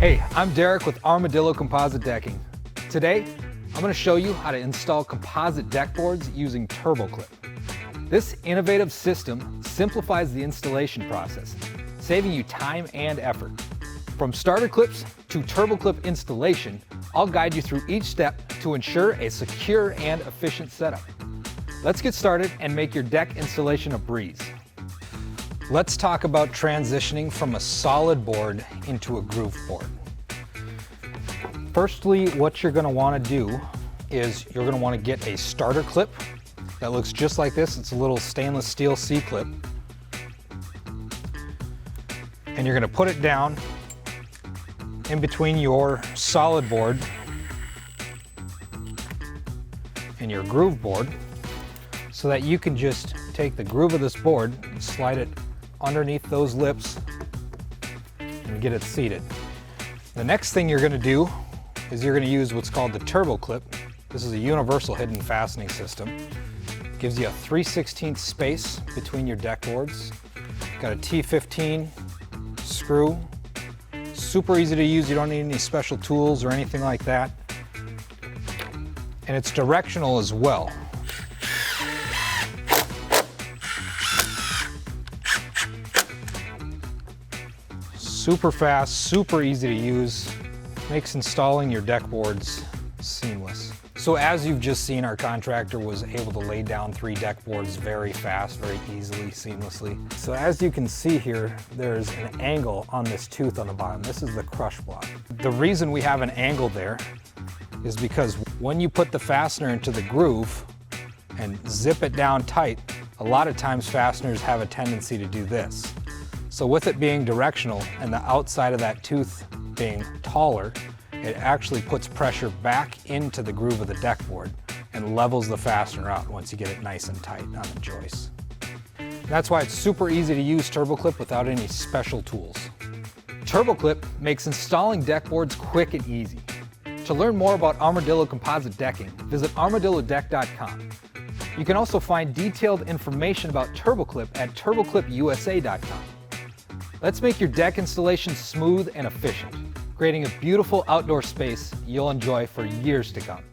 Hey, I'm Derek with Armadillo Composite Decking. Today, I'm going to show you how to install composite deck boards using TurboClip. This innovative system simplifies the installation process, saving you time and effort. From starter clips to TurboClip installation, I'll guide you through each step to ensure a secure and efficient setup. Let's get started and make your deck installation a breeze. Let's talk about transitioning from a solid board into a groove board. Firstly, what you're going to want to do is you're going to want to get a starter clip that looks just like this. It's a little stainless steel C-clip. And you're going to put it down in between your solid board and your groove board so that you can just take the groove of this board and slide it underneath those lips and get it seated. The next thing you're going to do is you're going to use what's called the TurboClip. This is a universal hidden fastening system. It gives you a 3/16 space between your deck boards. Got a T15 screw. Super easy to use. You don't need any special tools or anything like that. And it's directional as well. Super fast, super easy to use, makes installing your deck boards seamless. So as you've just seen, our contractor was able to lay down 3 deck boards very fast, very easily, seamlessly. So as you can see here, there's an angle on this tooth on the bottom. This is the crush block. The reason we have an angle there is because when you put the fastener into the groove and zip it down tight, a lot of times fasteners have a tendency to do this. So with it being directional and the outside of that tooth being taller, it actually puts pressure back into the groove of the deck board and levels the fastener out once you get it nice and tight on the joist. That's why it's super easy to use TurboClip without any special tools. TurboClip makes installing deck boards quick and easy. To learn more about Armadillo Composite Decking, visit armadillodeck.com. You can also find detailed information about TurboClip at turboclipusa.com. Let's make your deck installation smooth and efficient, creating a beautiful outdoor space you'll enjoy for years to come.